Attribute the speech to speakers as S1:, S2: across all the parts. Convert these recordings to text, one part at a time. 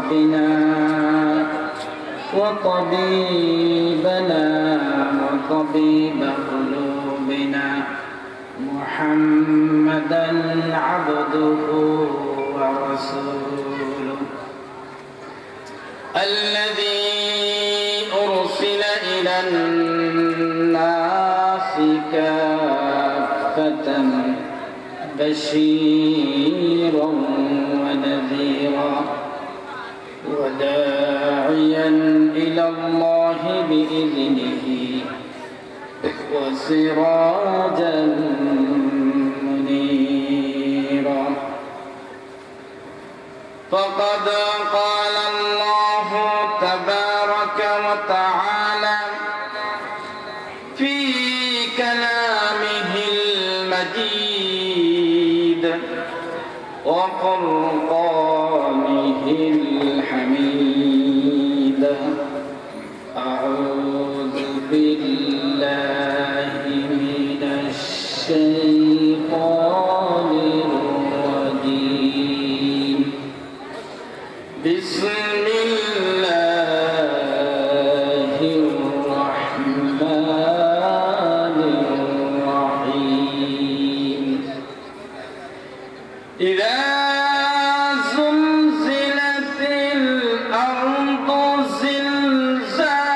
S1: ربنا وطبيبنا وطبيب قلوبنا محمدا عبده ورسوله الذي أرسل إلى الناس كافة بشيرا ونذيرا وداعيا إلى الله بإذنه وسراجا منيرا فقد قال الله تبارك وتعالى في كلامه المجيد وفرقانه الحميد أعوذ بالله من الشيطان الرجيم بسم الله الرحمن الرحيم إذا زلزلت الأرض زلزالها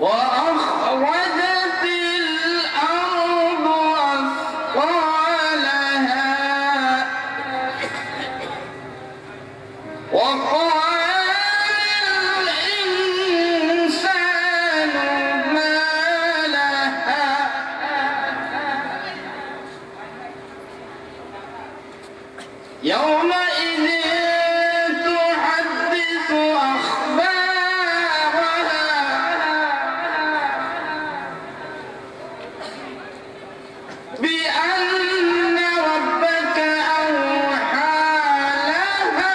S1: وأخرجت الأرض أثقالها وقال الإنسان ما لها يومئذ تحدث أخبارها بأن ربك أوحى لها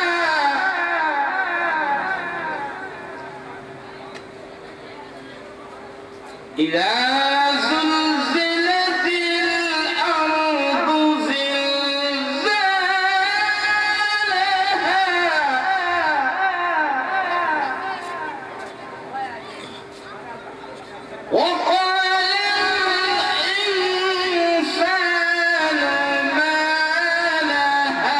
S1: إذا زلزلت الأرض زلزالها وقال الإنسان ما لها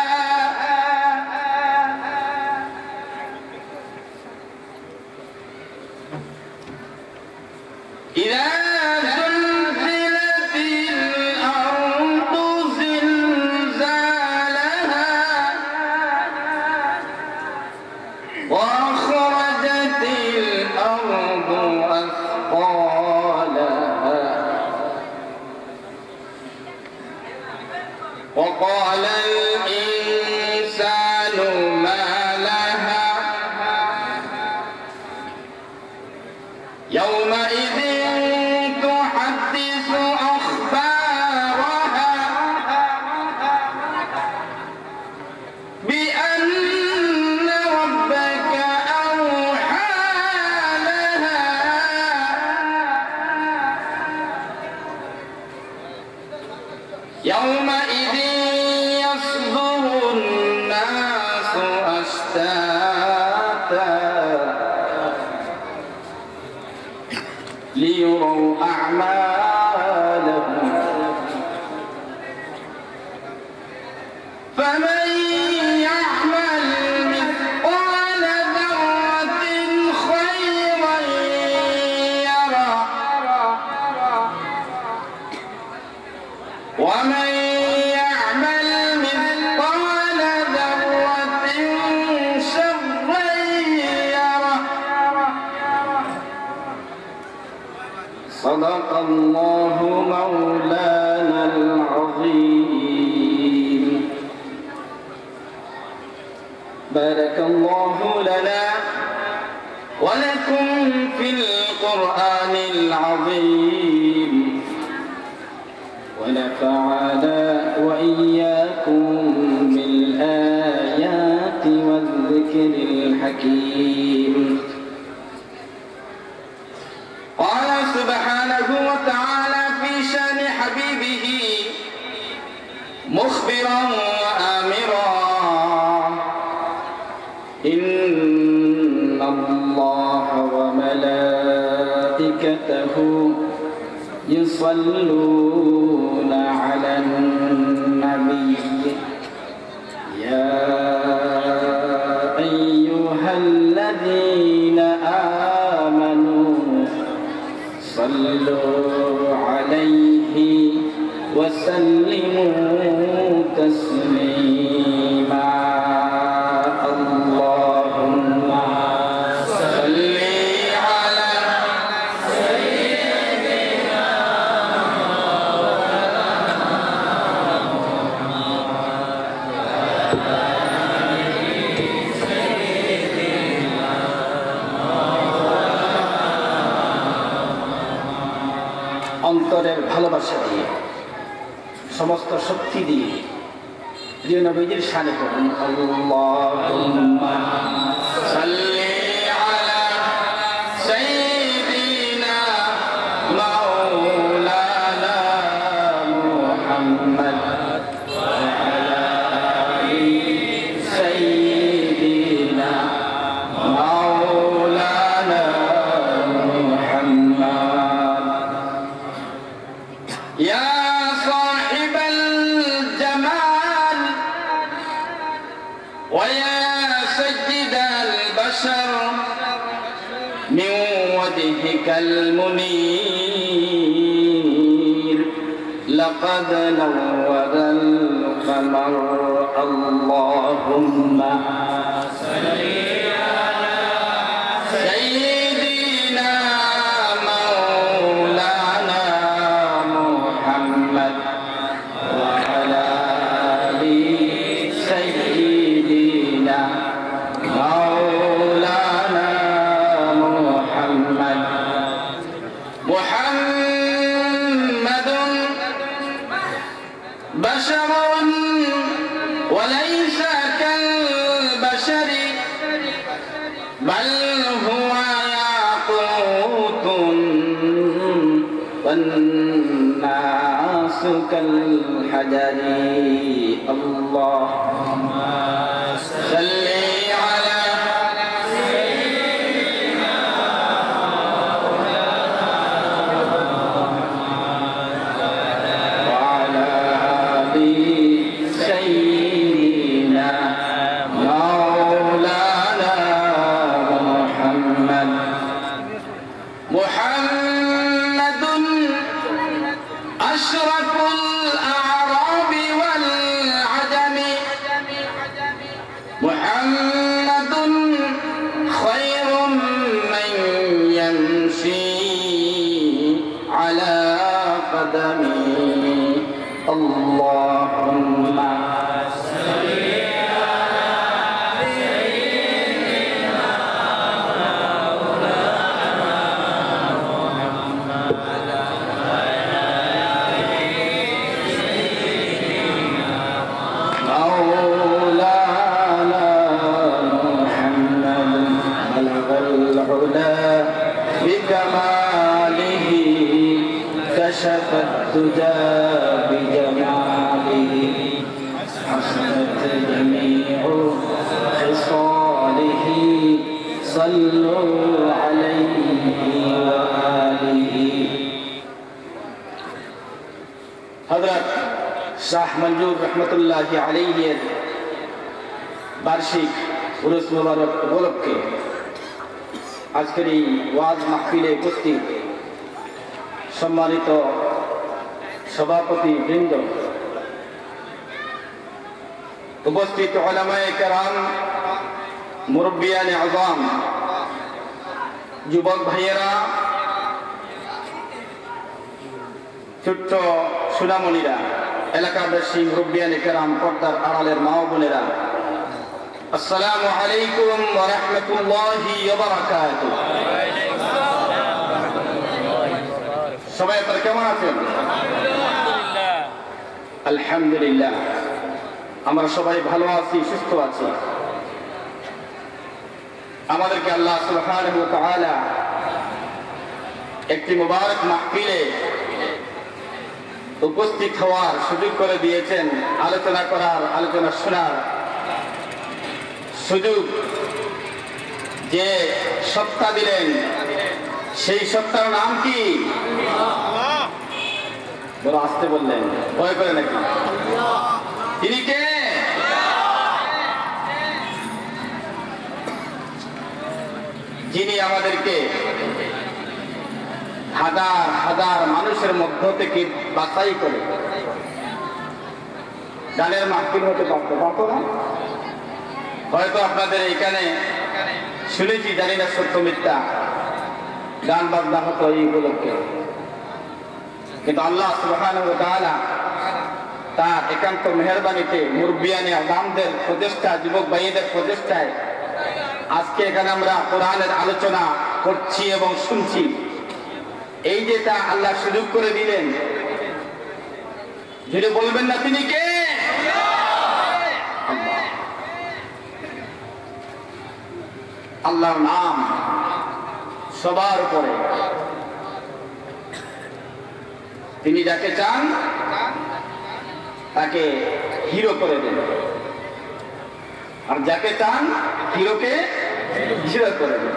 S1: إذا زلزلت الأرض زلزالها وأخرجت الأرض أثقالها وقال الإنسان ما لها يومئذ تحدث أخبارها بأن ربك أوحى لها يومئذ يصدر الناس أشتاتا ليروا أعمالهم فمن يعمل مثقال ذرة خيرا يره ومن يعمل مثقال ذرة شرا يره صدق الله مولانا العظيم بارك الله لنا ولكم في القرآن العظيم ونفعنا وإياكم بالآيات والذكر الحكيم. قال سبحانه وتعالى في شأن حبيبه مخبرا يصلون على النبي يا أيها الذين آمنوا صلوا عليه وسلموا تسليما اللهم صل على سيدنا অন্তরের ভালোবাসা দিয়ে সমস্ত শক্তি দিয়ে প্রিয় নবীজির শানে পড়ুন আল্লাহুম্মা সাল্লি আলা সাইয়্যিদিনা মাওলানা মুহাম্মদ ওয়া আলা আলি সাইয়্যিদিনা মাওলানা মুহাম্মদ ইয়া ويا سيد البشر من وجهك المنير لقد نور القمر اللهم صل على سيدنا مولانا محمد وعلى آل سيدنا مولانا محمد محمد بشر وليس كالبشر بل هو ياقوت والناس كالحجر اللهم صل على سيدنا وعلى آل سيدنا مولانا محمد محمد أشرف الأعراب والعجم محمد خير من يمشي على قدمه اللهم صل على سيدنا مولانا محمد بلغ العلا بكماله كشف الدجى بجماله حسنت جميع خصاله صلوا عليه وآله حضرت শাহ মঞ্জুর রহমতুল্লাহি আলাইহির বার্ষিক উরুস মুবারক উপলক্ষে আজকের এই ওয়াজ মাহফিলে উপস্থিত সম্মানিত সভাপতি বৃন্দ, উপস্থিত উলামায়ে কেরাম, মুরব্বিয়ানে আযম, যুবক ভাইয়েরা, ছোট্ট সুনামণিরা, এলাকাবাসী, মুরব্বিয়ানে কেরাম, পর্দার আড়ালের মা ও বোনেরা, আসসালামু আলাইকুম ওয়া রাহমাতুল্লাহি ওয়া বারাকাতুহু। সবাই আপনারা কেমন আছেন? আলহামদুলিল্লাহ, আমরা সবাই ভালো আছি, সুস্থ আছি। আমাদেরকে আল্লাহ সুবহানাহু ওয়া তাআলা একটি মুবারক মাহফিলে উপস্থিত হওয়ার সুযোগ করে দিয়েছেন, আলোচনা করার, আলোচনা শোনার সুযোগ যে সত্তা দিলেন, সেই সত্তার নাম কি? বড় আসতে বললেন, ভয় করে নাকি? তিনি কে? যিনি আমাদেরকে হাজার হাজার মানুষের মধ্য থেকে বাছাই করে গানের মাহফিল হতে পারতো না। হয়তো আপনাদের এখানে শুনেছি, জানি না সত্য মিথ্যা, গান বাজনা হতো এই উপলক্ষে, কিন্তু আল্লাহ সুবহানাহু ওয়া তাআলা তার একান্ত মেহেরবানিতে মুরব্বিয়ানে আযামদের প্রচেষ্টা, যুবক ভাইদের প্রচেষ্টায় আজকে এখানে আমরা কোরআনের আলোচনা করছি এবং শুনছি। এই যে তা আল্লাহ সুযোগ করে দিলেন, যদি বলবেন না তিনি কে? আল্লাহর নাম সবার উপরে। তিনি যাকে চান তাকে হিরো করে দেন, আর যাকে চান হিরোকে জিরো করে দেন।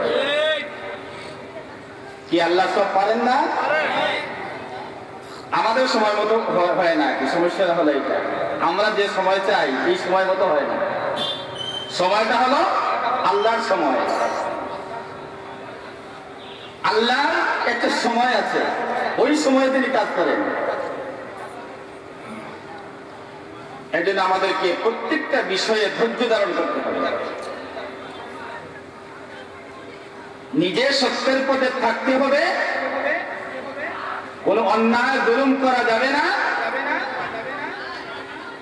S1: কি আল্লাহ সব পারেন না? আমাদের সময় মতো হয় না। কি সমস্যাটা হলো এটা, আমরা যে সময় চাই এই সময় মতো হয় না। সময়টা হলো আল্লাহর সময়। আল্লাহর একটা সময় আছে, ওই সময়ে তিনি কাজ করেন। এই জন্য আমাদেরকে প্রত্যেকটা বিষয়ে ধৈর্য ধারণ করতে হবে। নিজে সত্যের পথে থাকতে হবে, কোন অন্যায় জুলুম করা যাবে না।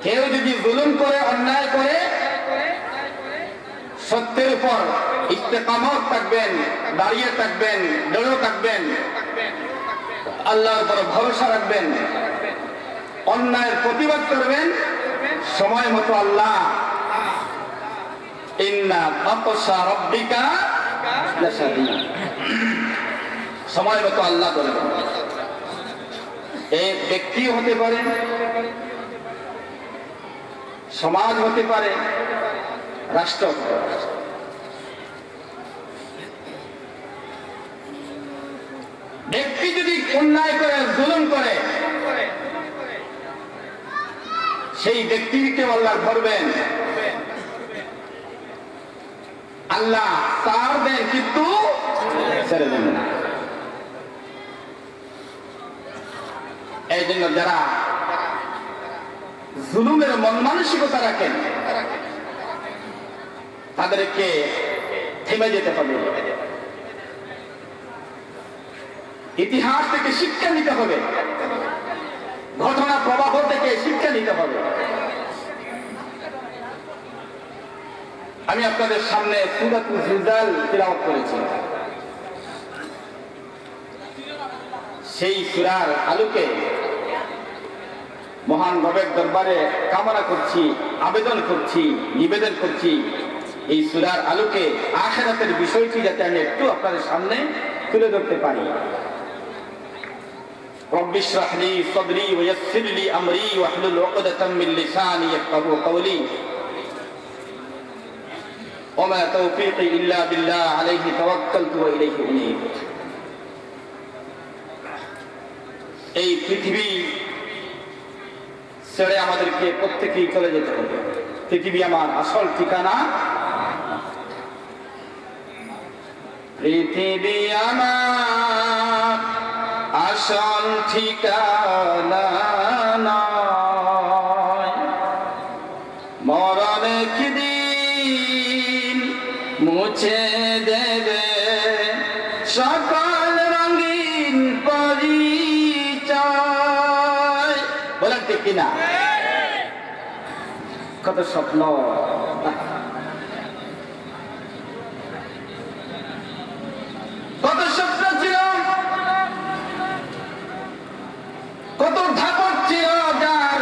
S1: কেউ যদি জুলুম করে, অন্যায় করে, সত্যের উপর ইস্তেকামত থাকবেন, দাঁড়িয়ে থাকবেন, দৃঢ় থাকবেন, আল্লাহর উপর ভরসা রাখবেন, অন্যায়ের প্রতিবাদ করবেন, সময় মতো আল্লাহ ইন্না বাতশা রাব্বিকা লাশাদীদ, সময় মতো আল্লাহ করবেন। এই ব্যক্তি হতে পারে, সমাজ হতে পারে, রাষ্ট্র হতে পারে। ব্যক্তি যদি অন্যায় করে, জুলুম করে, সেই ব্যক্তিকে আল্লাহ ধরবেন। আল্লাহ ছাড় দেন কিন্তু ছেড়ে দেন না। এই জন্য যারা জুলুমের মন মানসিকতা রাখেন তাদেরকে থেমে যেতে হবে, ইতিহাস থেকে শিক্ষা নিতে হবে, ঘটনা প্রবাহ থেকে শিক্ষা নিতে হবে। আমি আপনাদের সামনে সূরাতুল জিলজাল তিলাওয়াত করেছি। সেই সূরার আলোকে মহান রবের দরবারে কামনা করছি, আবেদন করছি, নিবেদন করছি, এই সূরার আলোকে আখিরাতের বিষয়টি যাতে আমি একটু আপনাদের সামনে তুলে ধরতে পারি। رب اشرح لي صدري ويسر لي امري واحلل عقدة من لساني يفقهوا قولي وما توفيقي الا بالله عليه توكلت واليه انيب। এই পৃথিবী ছেড়ে আমাদেরকে প্রত্যেকেই চলে যেতে হবে। পৃথিবী আমার আসল ঠিকানা, পৃথিবী আমার আসল ঠিকানা নয়, মরণ একদিন মুছে দেবে সকল রঙিন পরিচয়। বলেন ঠিক কিনা? কত স্বপ্ন, কত স্বপ্ন ছিল, কত ধাপট ছিল, যার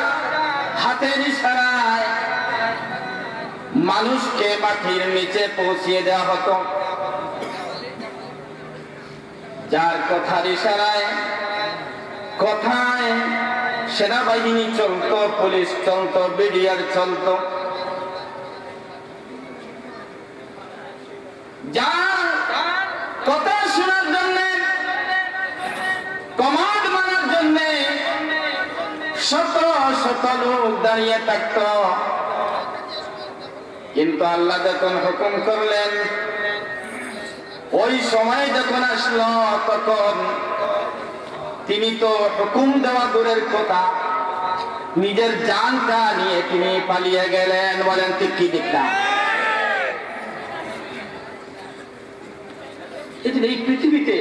S1: হাতের ইশারায় মানুষকে মাটির নিচে পৌঁছিয়ে দেওয়া হতো, যার কথার ইশারায় কথায় সেনাবাহিনী চলত, পুলিশ চলত, বিডিআর চলত, যার কথা শোনার জন্য, কমান্ড মানার জন্য শত শত লোক দাঁড়িয়ে থাকত, কিন্তু আল্লাহ যখন হুকুম করলেন, ওই সময় যখন আসলো, তখন তিনি তো হুকুম দেওয়া দূরের কথা, নিজের জানটা নিয়ে তিনি পালিয়ে গেলেন। বলেন ঠিক কি ঠিক না? এই পৃথিবীতে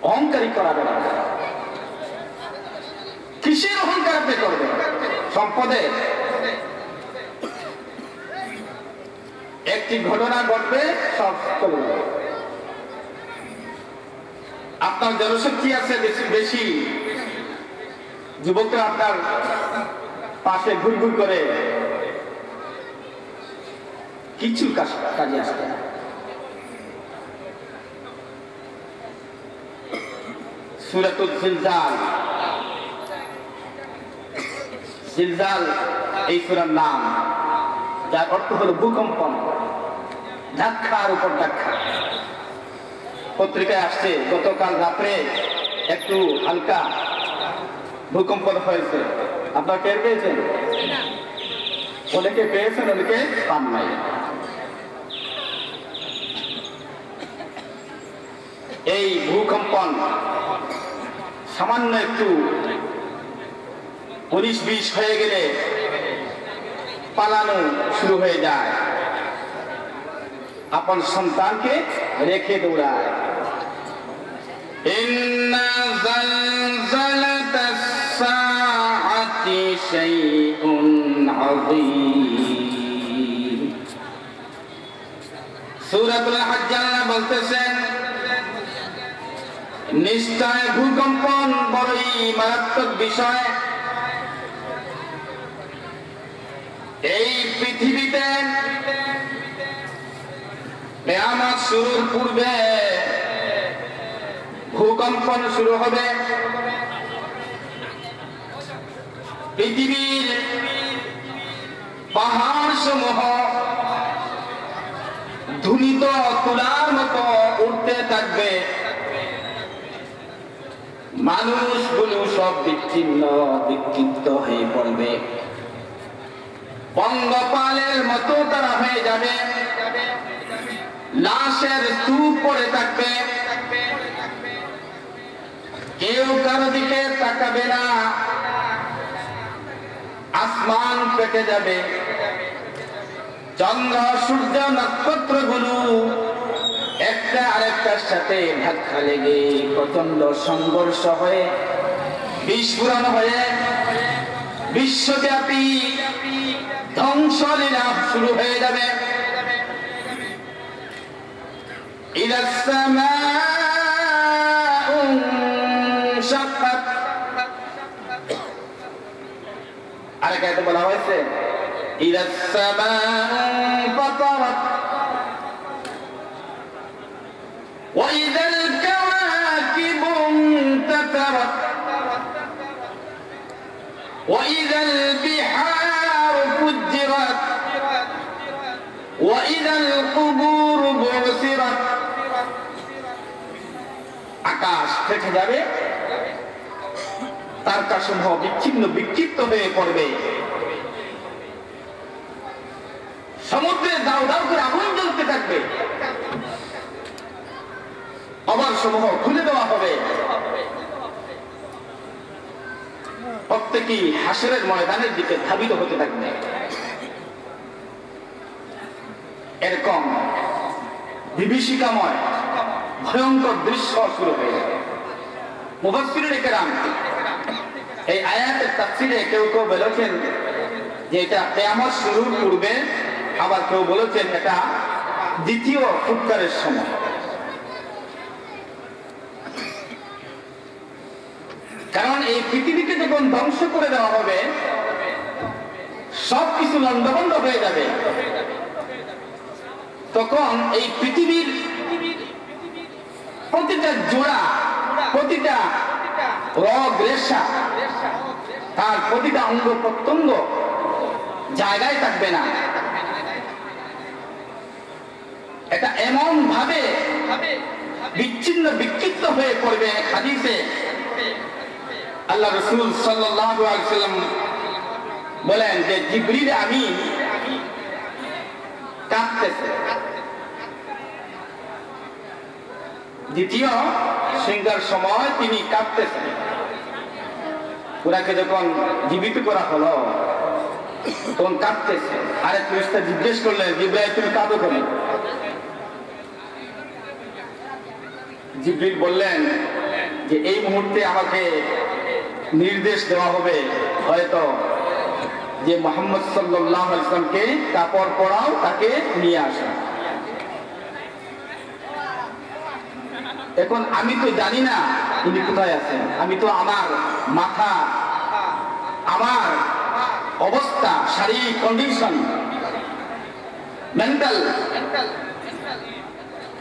S1: অহংকারী করাবে না। কিসের অহংকার আপনি করবেন? সম্পদে একটি ঘটনা ঘটবে, সব চলে যাবে। আপনার জনশক্তি আছে বেশি বেশি, যুবকরা আপনার পাশে ঘুরঘুর করে, কিছু কাজে আসবে না। সূরাতুল জিলজাল, জিলজাল এই সূরার নাম, যার অর্থ হলো ভূকম্পন, ধাক্কার উপর ধাক্কা। পত্রিকায় আসছে গতকাল রাত্রে একটু হালকা ভূকম্পন হয়েছে। আপনারা টের পেয়েছেন? অনেকে পেয়েছেন, অনেকে পান নাই। এই ভূকম্পন সামান্য একটু 19-20 হয়ে গেলে পালানো শুরু হয়ে যায়, আপন সন্তানকে রেখে দৌড়ায়। ইন্না যালযালাতাস সাআতি শাইউন আযীম। সূরাতুল হজ্জ আল্লাহ বলতেছেন, নিশ্চয় ভূকম্পন বড়ই মারাত্মক বিষয়। এই পৃথিবীতে কিয়ামত শুরুর পূর্বে ভূকম্পন শুরু হবে। পৃথিবীর পাহাড় সমূহ ধুলিত তুলার মতো উঠতে থাকবে, মানুষগুলো সব বিচ্ছিন্ন বিক্ষিপ্ত হয়ে পড়বে, পঙ্গপালের মতো তারা হয়ে যাবে, লাশের স্তূপ পড়ে থাকবে, কেউ কারো দিকে তাকাবে না, আসমান কেটে যাবে, চন্দ্র সূর্য নক্ষত্রগুলো একটা আরেকটার সাথে ধাক্কা লেগে প্রচন্ড সংঘর্ষ হয়ে বিস্ফোরণ হয়ে বিশ্বব্যাপী ধ্বংসলীলা শুরু হয়ে যাবে। ইদাস সামাউ ইনশাক্কাত, আরেক আয়াতে বলা হয়েছে ইদাস সামাউ ফাতারাত ওয়া ইদাল কাওয়াকিবু ইনতাসারাত ওয়া ইদাল বিহারু ফুজ্জিরাত ওয়া ইদাল কুবুরু বুসিরাত। আকাশ ফেটে যাবে, তারকাসমূহ বিচ্ছিন্ন বিক্ষিপ্ত হয়ে পড়বে, সমুদ্রে দাউ দাউ করে আগুন জ্বলতে থাকবে, অবাকসমূহ খুলে দেওয়া হবে, প্রত্যেকেই হাসরের ময়দানের দিকে ধাবিত হতে থাকবে। এরকম বিভীষিকাময় ভয়ঙ্কর দৃশ্য শুরু হয়ে যাবে। মুফাসসিরিনে কেরাম এই আয়াতের তাফসীরে কেউ কেউ বলেছেন যে এটা কিয়ামত শুরুর পূর্বে, আবার কেউ বলেছেন এটা দ্বিতীয় ফুৎকারের সময়। কারণ এই পৃথিবীকে যখন ধ্বংস করে দেওয়া হবে, সবকিছু লন্ডভন্ড হয়ে যাবে, তখন এই পৃথিবীর প্রতিটা জোড়া, প্রতিটা রগ রেশা, তার প্রতিটা অঙ্গ প্রত্যঙ্গ জায়গায় থাকবে না। এটা এমন ভাবে বিচ্ছিন্ন বিক্ষিপ্ত হয়ে পড়বে। হাদিসে আল্লাহ রাসূল সাল্লাল্লাহু আলাইহি ওয়াসাল্লাম বলেন যে জিবরিল আমিন কাঁপতেছে। দ্বিতীয় সিংহার সময় তিনি কাঁপতেছেন। ওনাকে যখন জীবিত করা হলো তখন কাঁপতেছে। আরে ফেরেশতা জিজ্ঞেস করলেন, জিবরাইল তুমি কাঁদো কেন? জিবরিল বললেন যে এই মুহূর্তে আমাকে নির্দেশ দেওয়া হবে হয়তো যে মুহাম্মদ সাল্লাল্লাহু আলাইহি ওয়াসাল্লামকে কাপড় পরাও, তাকে নিয়ে আসা। এখন আমি তো জানি না তিনি কোথায় আছেন। আমি তো আমার মাথা, আমার অবস্থা, শারীরিক কন্ডিশন, মেন্টাল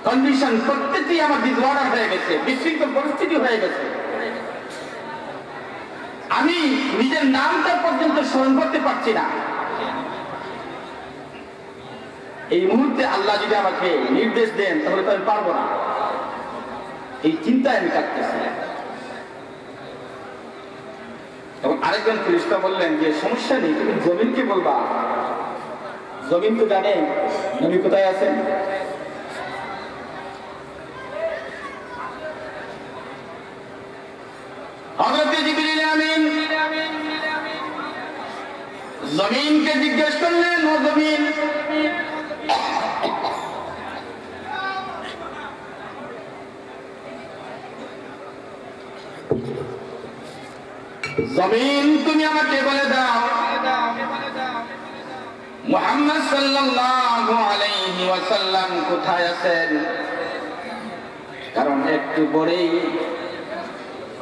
S1: কন্ডিশন প্রত্যেকটি আমার ডিসঅর্ডার হয়ে গেছে, বিশৃঙ্খল পরিস্থিতি হয়ে গেছে। আমি নিজের নামটা পর্যন্ত স্মরণ করতে পারছি না। এই মুহূর্তে আল্লাহ যদি আমাকে নির্দেশ দেন তাহলে তো আমি পারবো না। এই চিন্তায় আমি কাটতেছি। এবং আরেকজন ফেরেশতা বললেন যে সমস্যা নেই, তুমি জমিনকে বলবা, জমিন তো জানে নবী কোথায় আছেন। হযরত জিবরিল আমিন জমিনকে জিজ্ঞেস করলেন, ও জমিন, জমিন তুমি আমাকে বলে দাও মুহাম্মদ সাল্লাল্লাহু আলাইহি ওয়াসাল্লাম কোথায় আছেন। কারণ একটু পরেই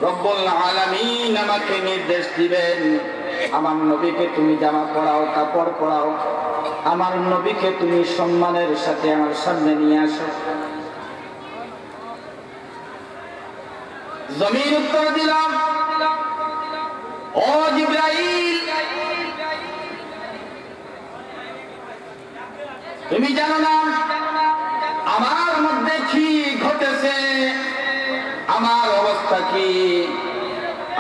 S1: রব্বুল আলামিন আমাকে নির্দেশ দিবেন, আমার নবীকে তুমি জামা পরাও, কাপড় পরাও, আমার নবীকে তুমি সম্মানের সাথে আমার সামনে নিয়ে আসো। জমিন উত্তর দিলাম, ও জিবরাইল, তুমি জানো না আমার মধ্যে কি ঘটেছে, আমার অবস্থা কি।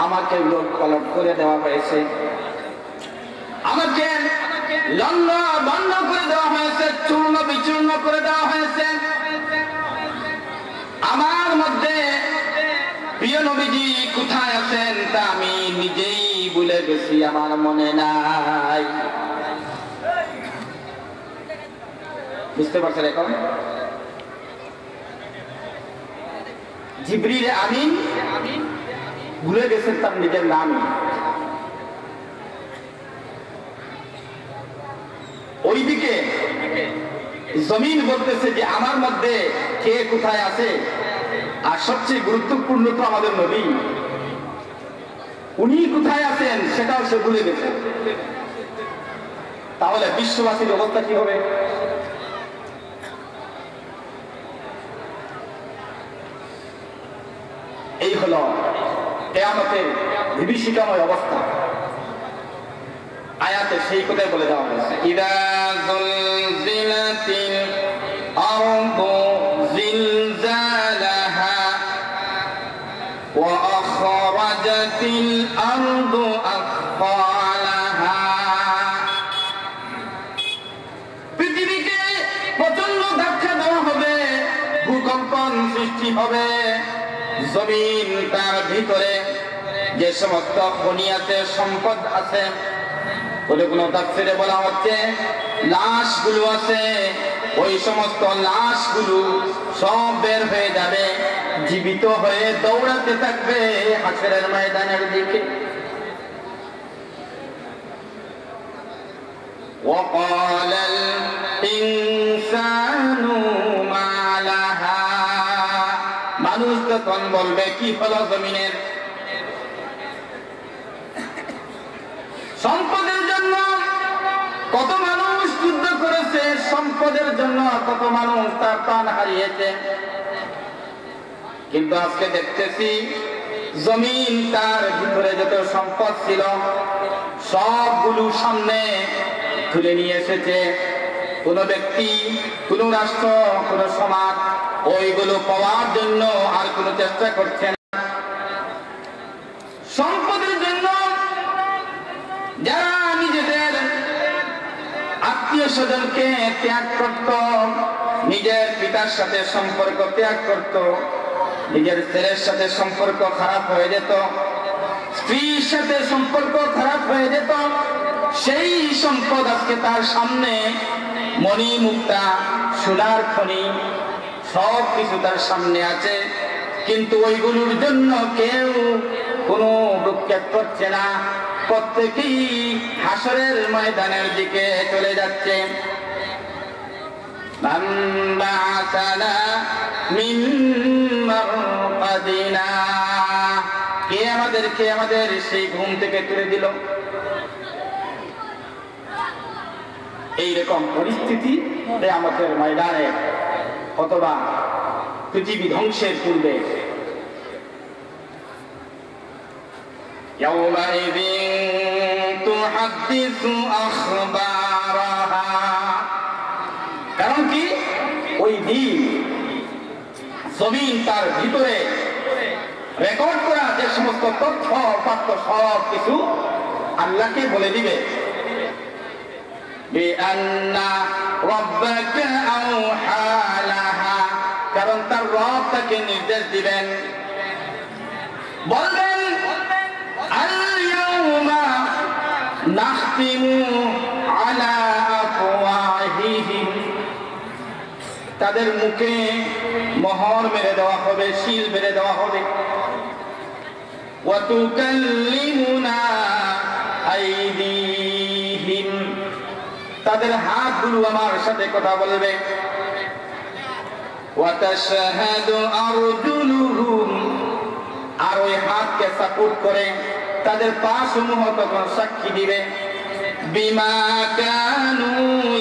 S1: আমাকে লোক পালট করে দেওয়া হয়েছে, আমাকে লন্ড বন্ধ করে দেওয়া হয়েছে, চূর্ণ বিচূর্ণ করে দেওয়া হয়েছে। আমার মধ্যে প্রিয় নবীজি কোথায় আছেন তা আমি নিজেই ভুলে গেছি, আমার মনে নাই। বুঝতে পারছেন? এখন জিবরিল আমিন ভুলে গেছেন তার নিজের নাম। ওইদিকে জমিন বলতেছে যে আমার মধ্যে কে কোথায় আছে। আর সবচেয়ে গুরুত্বপূর্ণ তো আমাদের নবী, উনি কোথায় আছেন সেটাও সে ভুলে গেছে। তাহলে বিশ্ববাসীর অবস্থা কি হবে? এই হলো কিয়ামতের বিভীষিকাময় অবস্থা। আয়াতে সেই কথাই বলে দেওয়া হয়েছে, ইদা যুলজিলাতিল আরদু জিলজালাহা ওয়া আখরাজাতিল আরদু আথকালাহা। পৃথিবীকে প্রচন্ড ধাক্কা দেওয়া হবে, ভূকম্পন সৃষ্টি হবে। জমিন তার ভিতরে যে সমস্ত খনি আছে, সম্পদ আছে, কোন তাফসীরে বলা হচ্ছে লাশগুলো আছে, ওই সমস্ত লাশগুলো সব বের হয়ে যাবে, জীবিত হয়ে দৌড়াতে থাকবে হাশরের ময়দানের দিকে। وقال الإنسان ما لها। মানুষ তখন বলবে কি হলো জমিনের। সম্পদের জন্য কত মানুষ যুদ্ধ করেছে, সম্পদের জন্য কত মানুষ তার প্রাণ হারিয়েছে, কিন্তু আজকে দেখতেছি জমিন তার ভিতরে যত সম্পদ ছিল সবগুলো সামনে তুলে নিয়ে এসেছে। কোন ব্যক্তি, কোন রাষ্ট্র, কোন সমাজ ওইগুলো পাওয়ার জন্য আর কোনো চেষ্টা করছে না। সম্পদের যারা নিজেদের আত্মীয় স্বজনকে ত্যাগ করত, নিজের পিতার সাথে সম্পর্ক ত্যাগ করত, নিজের ছেলের সাথে সম্পর্ক খারাপ হয়ে যেত, স্ত্রীর সাথে সম্পর্ক খারাপ হয়ে যেত, সেই সম্পদ আজকে তার সামনে মণি মুক্তা সোনার খনি সব কিছু তার সামনে আছে, কিন্তু ওইগুলোর জন্য কেউ কোনো ভ্রুক্ষেপ করছে না। প্রত্যেকেই হাসরের ময়দানের দিকে চলে যাচ্ছে। কে আমাদের সেই ঘুম থেকে তুলে দিল? এইরকম পরিস্থিতি কিয়ামতের ময়দানে অথবা পৃথিবী ধ্বংসের পূর্বে يومئذ تحدث أخبارها। কারণ কি ওই দিন জমিন তার ভিতরে রেকর্ড করা যে সমস্ত তথ্য পাঠ্য সব কিছু আল্লাহকে বলে দিবে। বিআন্না রাব্বাকা আওহা লাহা, কারণ তার রব তাকে নির্দেশ দিবেন, বলবেন আল-ইয়াওমা নাখতিমু আলা আফওয়াহিহিম, তাদের মুখে মোহর মেরে দেওয়া হবে, সিল মেরে দেওয়া হবে। ওয়া তুকাল্লিমুনা আইদিহিম, তাদের হাতগুলো আমার সাথে কথা বলবে। ওয়া তাশহাদু আরজুলুহুম, আর ওই হাতকে সাপোর্ট করে তাদের পা সমূহ তখন সাক্ষী দিবে। বিমা কানু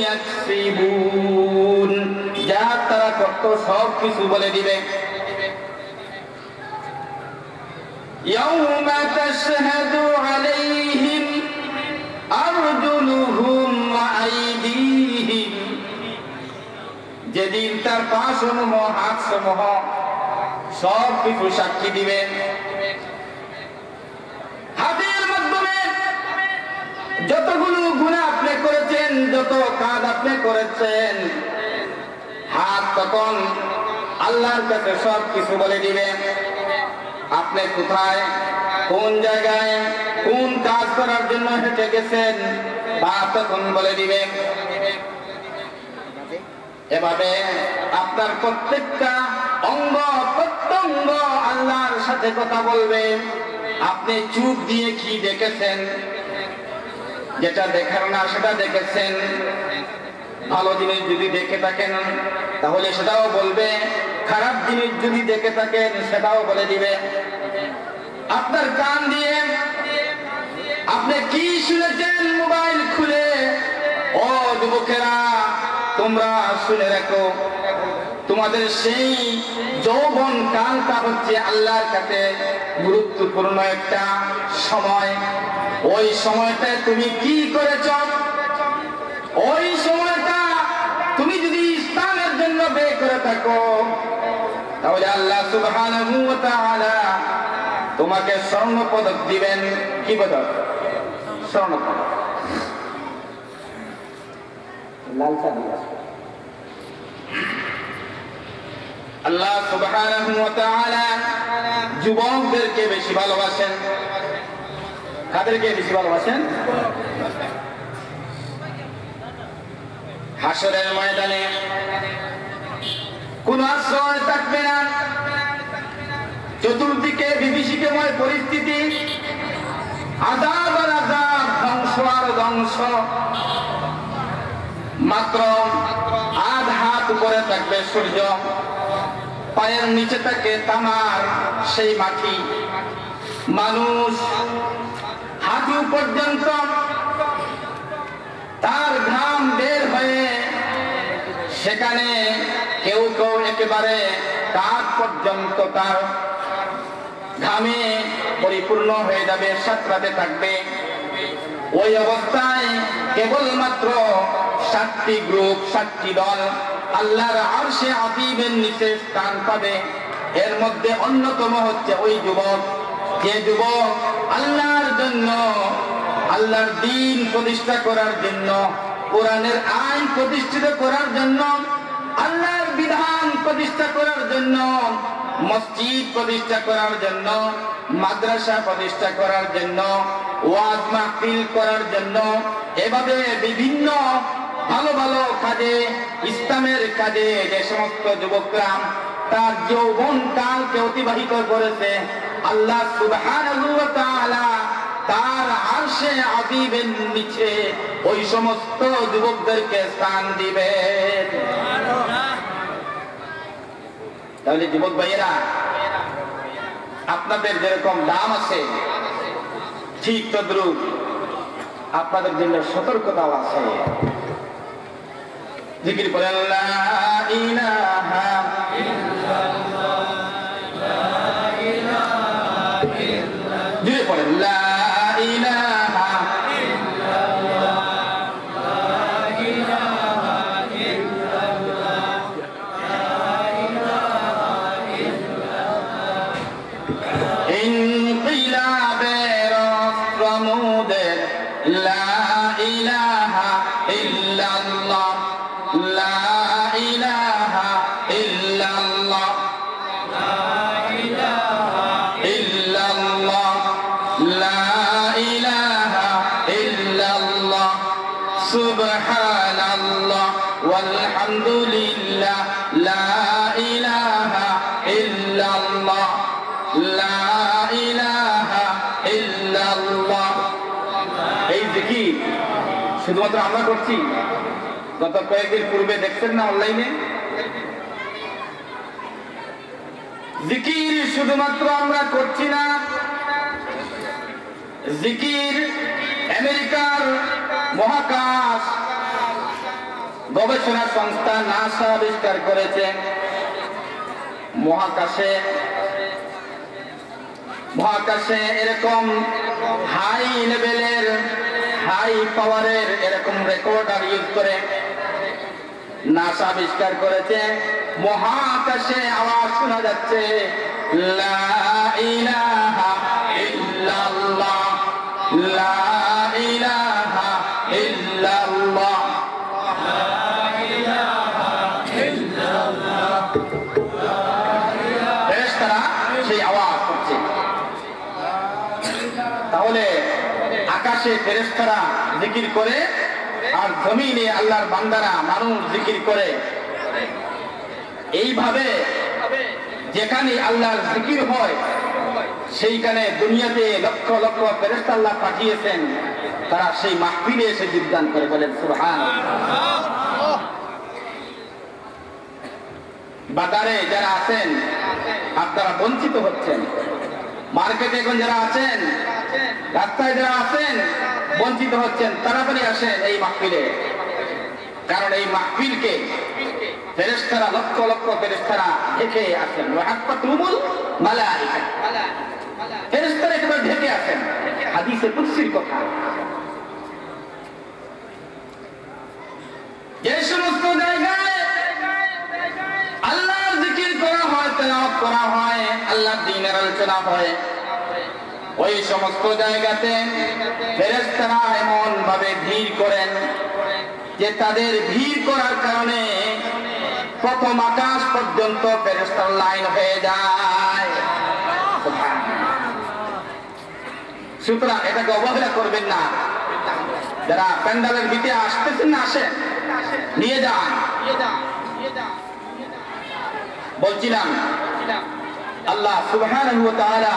S1: ইয়াকসিবুন, যা তারা করত সব কিছু বলে দিবে। ইয়াউমা তাশহাদু আলাইহিম আরজুলুহুম ওয়া আইদিহিম, যেদিন তার পা সমূহ হাত সমূহ সব কিছু সাক্ষী দিবেন। হাতের মাধ্যমে যতগুলো গুনাহ আপনি করেছেন, যত কাজ আপনি করেছেন, হাত তখন আল্লাহর কাছে সব কিছু বলে দিবে। আপনি কোথায়, কোন জায়গায়, কোন কাজ করার জন্য হেঁটে গেছেন, বা তখন বলে দিবে। এভাবে আপনার প্রত্যেকটা অঙ্গ প্রত্যঙ্গ আল্লাহর সাথে কথা বলবে। আপনি চোখ দিয়ে কি দেখেছেন, যেটা দেখার না সেটা দেখেছেন। ভালো জিনিস যদি দেখে থাকেন তাহলে সেটাও বলবে, খারাপ জিনিস যদি দেখে থাকেন সেটাও বলে দিবে। আপনার কান দিয়ে আপনি কি শুনেছেন মোবাইল খুলে, ও যুবকেরা তোমরা শুনে রাখো, তোমাদের সেই যৌবন কালটা হচ্ছে আল্লাহর কাছে গুরুত্বপূর্ণ একটা সময়। ওই সময়টায় তুমি কি করেছ, ওই সময়টা তুমি যদি ইসলামের জন্য ব্যয় করে থাকো তাহলে আল্লাহ সুবহানাহু ওয়া তাআলা তোমাকে স্বর্ণ পদক দিবেন। কি পদক? স্বর্ণ পদক। লালসা দিয়ে আল্লাহ সুবহানাহু ওয়া তাআলা যুবকদেরকে বেশি ভালোবাসেন। কাদেরকে বেশি ভালোবাসেন? হাসরের ময়দানে কোন আশ্রয় থাকবে না, চতুর্দিকে বিভীষিকাময় পরিস্থিতি, আযাব আর আযাব, ধ্বংস আর ধ্বংস। মাত্র আধ হাত উপরে থাকবে সূর্য, পায়ের নিচে থাকে তামার সেই মাটি। মানুষ হাঁটু পর্যন্ত তার ঘাম বের হয়ে সেখানে কেউ কেউ একেবারে কাঁধ পর্যন্ত তার ঘামে পরিপূর্ণ হয়ে যাবে, সাঁতরাতে থাকবে। ওই অবস্থায় কেবলমাত্র 7টি গ্রুপ, 7টি দল আল্লাহর আরশে আযীমের নিচে স্থান পাবে। এর মধ্যে অন্যতম হচ্ছে ওই যুবক, যে যুবক আল্লাহর জন্য আল্লাহর দ্বীন প্রতিষ্ঠা করার জন্য, কোরআনের আইন প্রতিষ্ঠিত করার জন্য, আল্লাহর বিধান প্রতিষ্ঠা করার জন্য, মসজিদ প্রতিষ্ঠা করার জন্য, মাদ্রাসা প্রতিষ্ঠা করার জন্য, ওয়াজ মাহফিল করার জন্য, এভাবে বিভিন্ন ভালো ভালো কাজে, ইসলামের কাজে যে সমস্ত যুবকরা তার যৌবন কালকে অতিবাহিত করেছে, আল্লাহ সুবহানাহু ওয়া তাআলা তার আরশে আযীমের নিচে ওই সমস্ত যুবকদেরকে স্থান দিবেন। তাহলে যুবক ভাইয়েরা, আপনাদের যেরকম দাম আছে ঠিক তদ্রুপ আপনাদের জন্য সতর্কতাও আছে। জিকির করে লা ইলাহা ইল্লাল্লাহ, লা ইলাহা ইল্লাল্লাহ, জিকির করে লা ইলাহা ইল্লাল্লাহ, লা ইলাহা ইল্লাল্লাহ, লা ইলাহা ইল্লাল্লাহ। ইনকিলাবের প্রমোদের লা ইলাহা ইল্লাল্লাহ, লা ইলাহা ইল্লাল্লাহ, লা ইলাহা ইল্লাল্লাহ, লা ইলাহা ইল্লাল্লাহ, সুবহানাল্লাহ ওয়ালহামদুলিল্লাহ, লা ইলাহা ইল্লাল্লাহ, লা ইলাহা ইল্লাল্লাহ। এই জিকির শুধুমাত্র আমরা করছি। গত কয়েকদিন পূর্বে দেখছেন না অনলাইনে, জিকির শুধুমাত্র আমরা করছি না, জিকির আমেরিকার মহাকাশ গবেষণা সংস্থা নাসা আবিষ্কার করেছে। মহাকাশে এরকম হাই লেভেলের, হাই পাওয়ারের এরকম রেকর্ডার ইউজ করে নাসা আবিষ্কার করেছে, মহাকাশে আওয়াজ শোনা যাচ্ছে লা ইলাহা ইল্লাল্লাহ, লা ইলাহা ইল্লাল্লাহ, লা ইলাহা ইল্লাল্লাহ। ফেরেশতারা সেই আওয়াজ করছে। তাহলে আকাশে ফেরেশতারা জিকির করে আর জমিনে আল্লাহর বান্দারা মানুষ জিকির করে। এইভাবে যেখানে আল্লাহর জিকির হয় সেইখানে দুনিয়াতে লক্ষ লক্ষ ফেরেশতা আল্লাহ পাঠিয়েছেন, তারা সেই মাহফিলে এসে যোগদান করে। বলেন সুবহানাল্লাহ। বাজারে যারা আছেন আপনারা বঞ্চিত হচ্ছেন, মার্কেটে এখন যারা আছেন, রাস্তায় যারা আছেন বঞ্চিত হচ্ছেন, তাড়াতাড়ি আসেন এই মাহফিলে। কারণ এই মাহফিলকে ফেরেশতারা লক্ষ লক্ষ ফেরেশতারা ঢেকে আসেন। ওয়াহাফাতুহুমুল মালায়েকা, ফেরেশতারা একেবারে ঢেকে আসেন। হাদিসে কুদসির কথা, যে সমস্ত জায়গায় আল্লাহর জিকির করা হয়, তেলাওয়াত করা হয়, আল্লাহর দ্বীনের আলোচনা হয়, ওই সমস্ত জায়গাতে ফেরেশতারা এমন ভাবে ভিড় করেন যে তাদের ভিড় করার কারণে প্রথম আকাশ পর্যন্ত ফেরেশতার লাইন হয়ে যায়। সুতরাং এটাকে অবহেলা করবেন না। যারা প্যান্ডালের ভিতরে আসতেছেন না, আসেন, নিয়ে যান। বলছিলাম আল্লাহ সুবহানাহু ওয়া তাআলা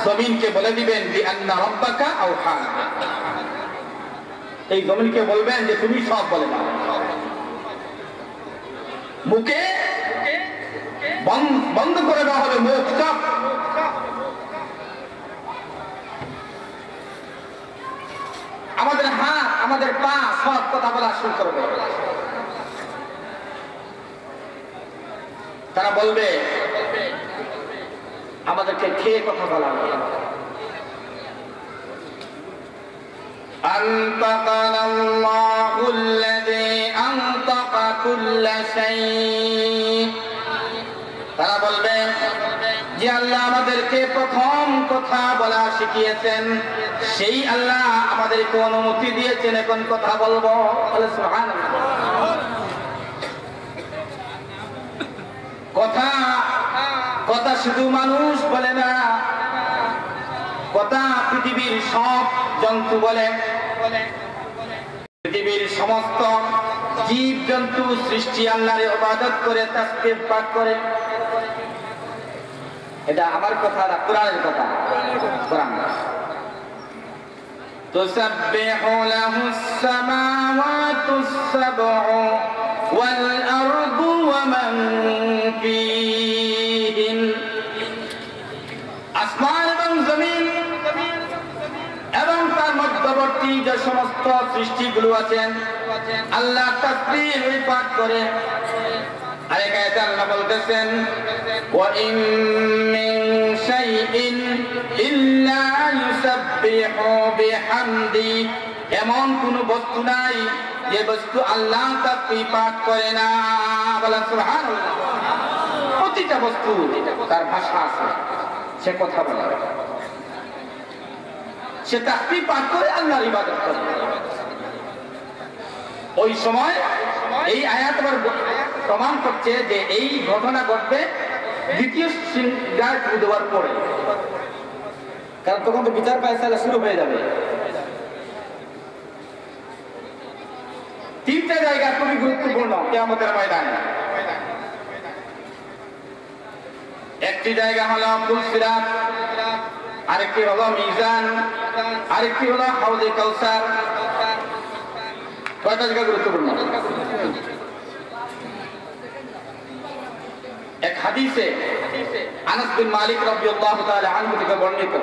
S1: জমিনকে বলে দিবেন বিআন্না রাব্বাকা আওহা, এই জমিনকে বলবেন যে তুমি সব বলে দাও। মুখে বন্ধ করে দেওয়া হবে, মুখ চুপ। আমাদের হাত, আমাদের পা সব কথা বলা শুরু করবে। তারা বলবে আমাদেরকে খেয়ে কথা বলা হবে। তারা বলবে যে আল্লাহ আমাদেরকে প্রথম কথা বলা শিখিয়েছেন, সেই আল্লাহ আমাদেরকে অনুমতি দিয়েছেন এখন কথা বলবো। সুবহানাল্লাহ। কথা কথা শুধু মানুষ বলে না, কথা পৃথিবীর সব জন্তু বলে। পৃথিবীর সমস্ত জীব জন্তু সৃষ্টি আল্লাহর ইবাদত করে, তাসবিহ পাঠ করে। এটা আমার কথা না, কোরআনের কথা। কোরআন তুসাব্বিহু লাহুস সামাওয়াতুস সাবউ ওয়াল আরদু ওয়া মান ফীহিন। আসমান এবং জমিন এবং তার মধ্যবর্তী যে সমস্ত সৃষ্টিগুলো আছেন, আল্লাহ তাসবিহ পাঠ করে। আরেক আয়াতে আল্লাহ বলতেছেন, ওয়া ইন মিন শাইইন ইল্লা ইউসাব্বিহু বিহামদি। এমন কোন বস্তু নাই যে বস্তু আল্লাহ তাসবিহ পাঠ করে না। বলেন সুবহানাল্লাহ। প্রতিটা বস্তু তার ভাষা আছে, সে কথা বলে, সে তাসবিহ পাঠ করে, আল্লাহর ইবাদত করে। ওই সময় এই আয়াত আবার প্রমাণ করছে যে এই ঘটনা ঘটবে দ্বিতীয় সিংহার দেওয়ার পরে, কারণ তখন তো বিচার ফায়সালা শুরু হয়ে যাবে। তিনটা জায়গা খুবই গুরুত্বপূর্ণ কিয়ামতের ময়দানে। একটি জায়গা হলো ফুলসিরাত, আরেকটি হলো মিজান, আরেকটি হলো হাউজে কাউসার। কয়টা জায়গা গুরুত্বপূর্ণ? এক হাদিসে আনাস বিন মালিক রাদিয়াল্লাহু তাআলা আনহু থেকে বর্ণিত,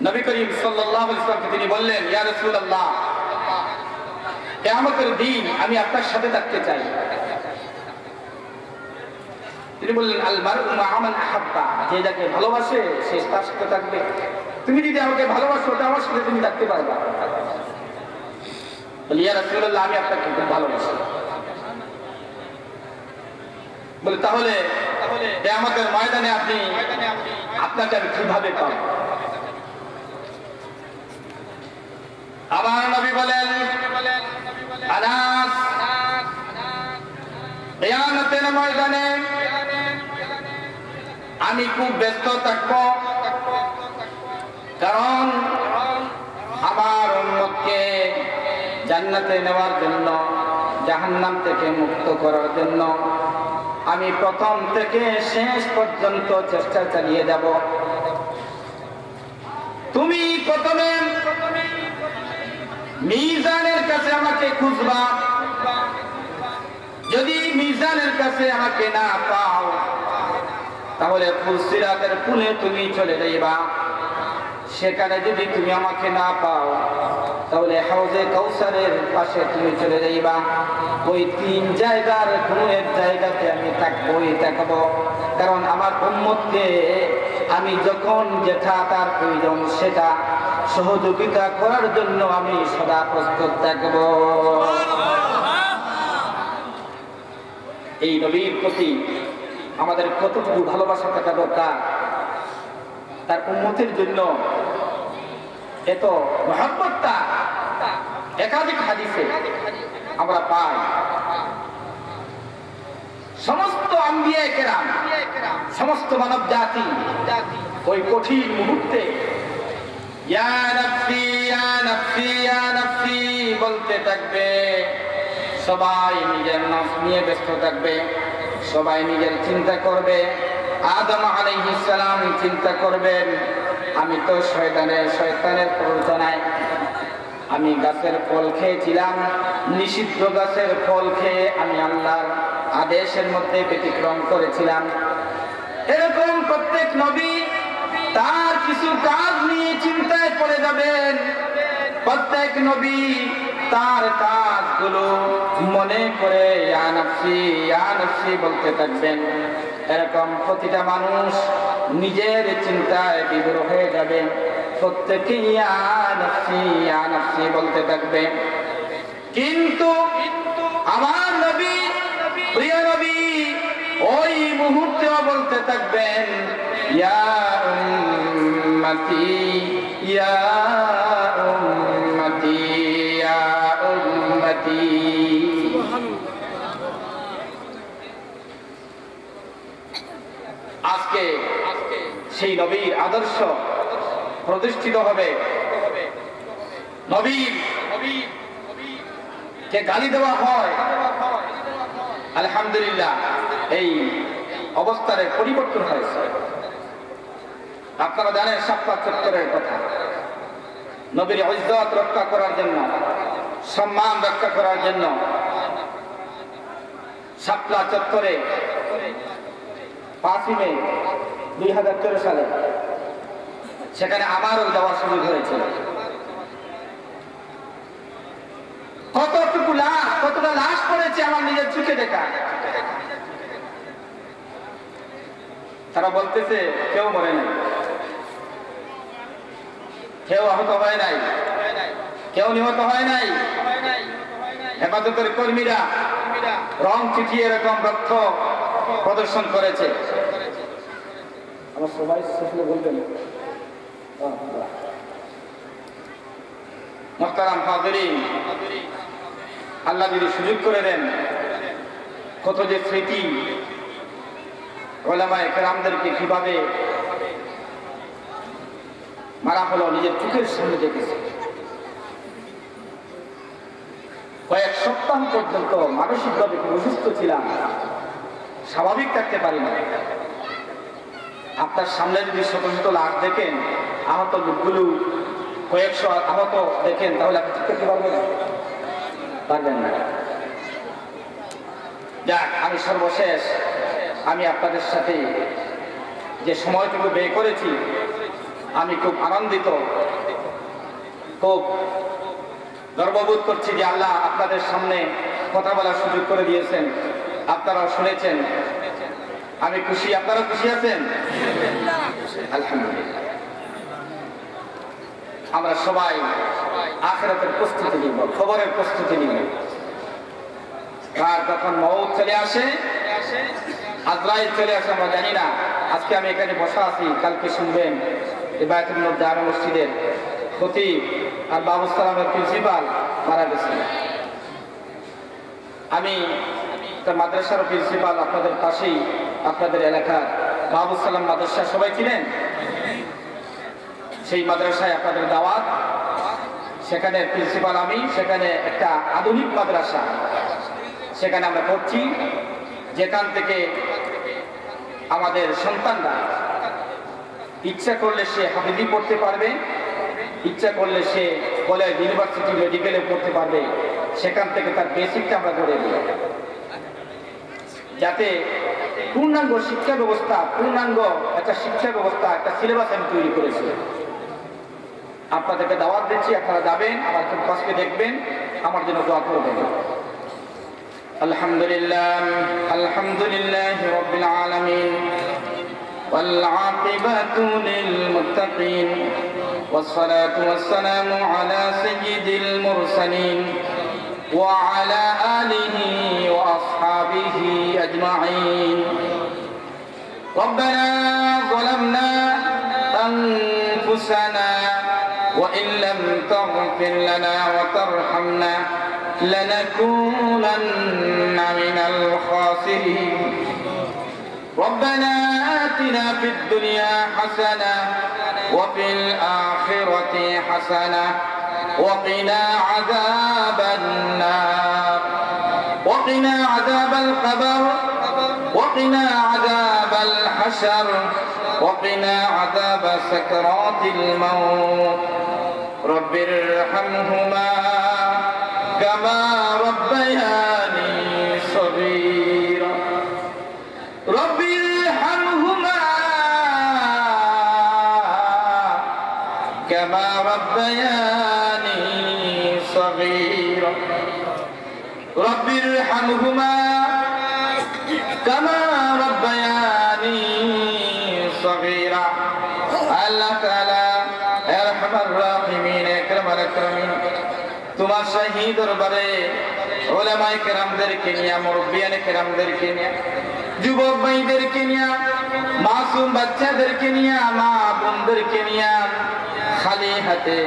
S1: নবী করিম সাল্লাল্লাহু আলাইহি ওয়াসাল্লাম তিনি বললেন, ইয়া রাসূলুল্লাহ, কিয়ামতের দিন আমি আপনার সাথে থাকতে চাই। তিনি বললেন, আল মারউ মা'a মান আহাব্বা। যে যাকে ভালোবাসে সে তার সাথে থাকবে। তুমি যদি আমাকে ভালোবাসো তো আমার সাথে তুমি থাকতে পারবা। বলি, ইয়া রাসূলুল্লাহ, আমি আপনাকে খুব ভালোবাসি। বলে, তাহলে কিয়ামতের ময়দানে আপনাকে আমি কিভাবে পাব? আবার নবী বলেন, আনাস, কিয়ামতের ময়দানে আমি খুব ব্যস্ত থাকব, কারণ আমার উম্মতকে জান্নাতে নেওয়ার জন্য, জাহান্নাম থেকে মুক্ত করার জন্য আমি প্রথম থেকে শেষ পর্যন্ত চেষ্টা চালিয়ে যাব। তুমি প্রথমে মিজানের কাছে আমাকে খুঁজবা, যদি মিজানের কাছে আমাকে না পাও তাহলে ফুলসিরাতের পুলে তুমি চলে যাইবা। সেখানে যদি তুমি আমাকে না পাও তাহলে হাউজে কাউসারের পাশে তুমি চলে যাইবা। ওই তিন জায়গার কোনো এক জায়গাতে আমি থাকবো, কারণ আমার উম্মতকে আমি যখন যেটা তার প্রয়োজন সেটা সহযোগিতা করার জন্য আমি সদা প্রস্তুত থাকব। এই নবীর প্রতি আমাদের কতটুকু ভালোবাসা থাকা দরকার, তার উম্মতের জন্য এত মহব্বতটা একাধিক হাদিসে আমরা পাই। সমস্ত আম্বিয়া কেরাম, সমস্ত মানব জাতি ওই কঠিন মুহূর্তে ইয়া নাফসি ইয়া নাফসি ইয়া নাফসি বলতে থাকবে। সবাই নিজের নফস নিয়ে ব্যস্ত থাকবে, সবাই নিজের চিন্তা করবে। আদম আলাইহিস সালাম চিন্তা করবেন, আমি তো শয়তানের প্ররোচনায় আমি গাছের ফল খেয়েছিলাম, নিষিদ্ধ গাছের ফল খেয়ে আমি আল্লাহর আদেশের মধ্যে ব্যতিক্রম করেছিলাম। এরকম প্রত্যেক নবী তার কিছু কাজ নিয়ে চিন্তায় পড়ে যাবেন। প্রত্যেক নবী তার কাজগুলো মনে করে ইয়া নাফসি ইয়া নাফসি বলতে থাকবেন। এরকম প্রতিটা মানুষ নিজের চিন্তায় বিভোর হয়ে যাবে, প্রত্যেকে ইয়া নাফসি বলতে থাকবে। কিন্তু আমার নবী, প্রিয় নবী, ওই মুহূর্তেও বলতে থাকবেন ইয়া উম্মতি ইয়া উম্মতি ইয়া উম্মতি। আজকে সেই নবীর আদর্শ প্রতিষ্ঠিত হবে। নবীর কে গালি দেওয়া হয়, আলহামদুলিল্লাহ এই অবস্থার পরিবর্তন হয়েছে। আপনারা জানেন শাপলা চত্বরের কথা। নবীর ইজ্জত রক্ষা করার জন্য, সম্মান রক্ষা করার জন্য শাপলা চত্বরে 5 মে 2013 সালে সেখানে আমারও যাওয়ার সুযোগ হয়েছিল। কতটা লাশ পড়েছে আমার নিজের চোখে দেখা। তারা বলতেছে কেউ মরে নাই, কেউ আহত হয় নাই, কেউ নিহত হয় নাই। হেফাজতের কর্মীরা রং চিঠিয়ে এরকম রক্ত প্রদর্শন করেছে। আমার সবাই বলবেন মুহতারাম হাজিরিন, আল্লাহ যদি সুযোগ করে দেন, কত যে স্মৃতি উলামায়ে কেরামদেরকে কিভাবে মারা হলো নিজের চোখের সামনে দেখেছে। কয়েক সপ্তাহ পর্যন্ত মানসিকভাবে অসুস্থ ছিলাম, স্বাভাবিক থাকতে পারি না। আপনার সামনে যদি শত শত লাশ দেখেন, আহত লোকগুলো কয়েকশো আহত দেখেন, তাহলে আপনি ঠিক করতে পারবেন না। যাক, আমি সর্বশেষ আমি আপনাদের সাথে যে সময়টুকু ব্যয় করেছি, আমি খুব আনন্দিত, খুব গর্ববোধ করছি যে আল্লাহ আপনাদের সামনে কথা বলার সুযোগ করে দিয়েছেন। আপনারাও শুনেছেন, আমি খুশি। আপনারা খুশি আছেন? আলহামদুলিল্লাহ। আমরা সবাই আখিরাতের প্রস্তুতি নিব, খবরের প্রস্তুতি নিব। কার কখন মউত চলে আসে, আজরাইল চলে আসে আমরা জানি না। আজকে আমি এখানে বসা আছি, কালকে শুনবেন বায়তুল নূর জামে মসজিদের খতিব আর বাবু সালামের প্রিন্সিপাল মারা গেছে। আমি মাদ্রাসার প্রিন্সিপাল, আপনাদের পাশেই আপনাদের এলাকার বাবু সালাম মাদ্রাসা সবাই ছিলেন। সেই মাদ্রাসায় আপনাদের দাওয়াত, সেখানে প্রিন্সিপাল আমি। সেখানে একটা আধুনিক মাদ্রাসা, সেখানে আমরা পড়ছি, যেখান থেকে আমাদের সন্তানরা ইচ্ছা করলে সে হাফিজি পড়তে পারবে, ইচ্ছা করলে সে কলেজ, ইউনিভার্সিটি, মেডিকেলে পড়তে পারবে। সেখান থেকে তার বেসিকটা আমরা গড়ে দিই, যাতে পূর্ণাঙ্গ শিক্ষা ব্যবস্থা, পূর্ণাঙ্গ একটা শিক্ষা ব্যবস্থা, একটা সিলেবাস আমি তৈরি করেছি। আপনাদেরকে দাওয়াত দিচ্ছি, আপনারা যাবেন, আমার ক্যাম্পাসকে দেখবেন, আমার জন্য দোয়া করবেন। আলহামদুলিল্লাহ, আলহামদুলিল্লাহ রাব্বিল আলামিন, ওয়াল আকিবাতু লিল মুত্তাকিন, والصلاة والسلام على سيد المرسلين وعلى آله وأصحابه أجمعين. ربنا ظلمنا أنفسنا وإن لم تغفر لنا وترحمنا لنكونن من الخاسرين. ربنا آتنا في الدنيا حسنة وفي الآخرة حسنة وقنا عذاب النار وقنا عذاب القبر وقنا عذاب الحشر وقنا عذاب سكرات الموت. رب ارحمهما كما ربياني صغيرا. رب ارحمهما كما ربياني صغيرا. رب ارحمهما كما ربياني صغيرا. আল্লাহ তাআলা আরহামার রাহিমিন, আকরামাল আকরামিন, তোমার শাহী দরবারে উলামায়ে কেরামদেরকে নিয়ে, মুরব্বিয়ানে কেরামদেরকে নিয়ে যুবক ভাইদেরকে নিয়ে, মাসুম বাচ্চাদেরকে নিয়ে, মা বোনদেরকে নিয়ে খালি হাতে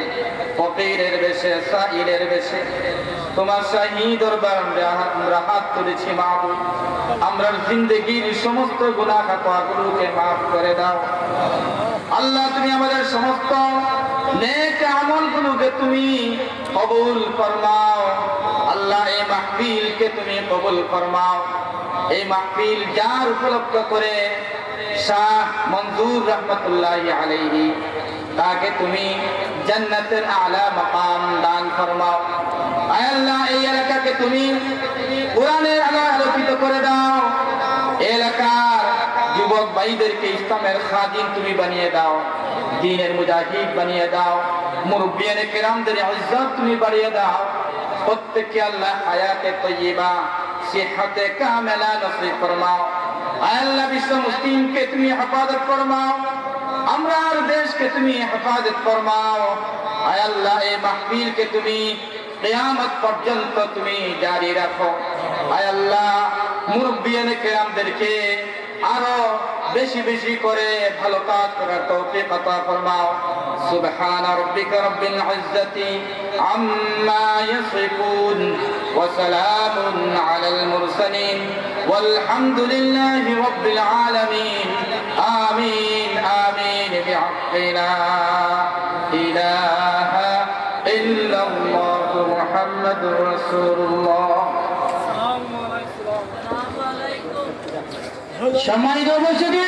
S1: ফকিরের বেশে, সাইলের বেশে তোমার শাহী দরবার আমরা হাত তুলেছি মাহবুব। আমরা জিন্দগির সমস্ত গুনাহ খাতাগুলোকে মাফ করে দাও আল্লাহ। তুমি আমাদের সমস্ত নেক আমলগুলোকে তুমি কবুল ফরমাও আল্লাহ। এই মাহফিলকে তুমি কবুল ফরমাও। এই মাহফিল যার উপলক্ষ করে শাহ মনজুর রহমতুল্লাহি আলাইহি, তাকে তুমি জান্নাতের আলা মাকাম দান ফরমাও। আয় আল্লাহ, এই এলাকাকে তুমি কোরআনের আলোয় আলোকিত করে দাও। এলাকার যুবক ভাইদেরকে ইসলামের খাদিম তুমি বানিয়ে দাও, দ্বীনের মুজাহিদ বানিয়ে দাও, মুরব্বিয়ানে কেরামদের ইজ্জত তুমি বাড়িয়ে দাও। প্রত্যেককে আল্লাহ হায়াতে তয়্যিবা, সিহতে কামেলা নসিব ফরমাও। আয় আল্লাহ, বিশ্ব মুসলিমকে তুমি হেফাজত ফরমাও, আমরার দেশকে তুমি হেফাজত ফরমাও। আয় আল্লাহ, এই মাহফিলকে তুমি কিয়ামত পর্যন্ত তুমি জারি রাখো। আয় আল্লাহ, মুরব্বিয়ানে কেরামদেরকে আরো বেশি বেশি করে ভালো কাজ করার তৌফিক আতা ফরমাও। সুবহানা রাব্বিকা রাব্বিল ইজ্জাতি আম্মা ইয়াসিফুন ওয়া সালামুন আলাল মুরসালিন ওয়ালহামদুলিল্লাহি রাব্বিল আলামিন। আমিন আমিন বিহাক্কি লা ইলাহা ইল্লাল্লাহ মুহাম্মাদুর রাসূলুল্লাহ। সম্মানিত উপস্থিতি,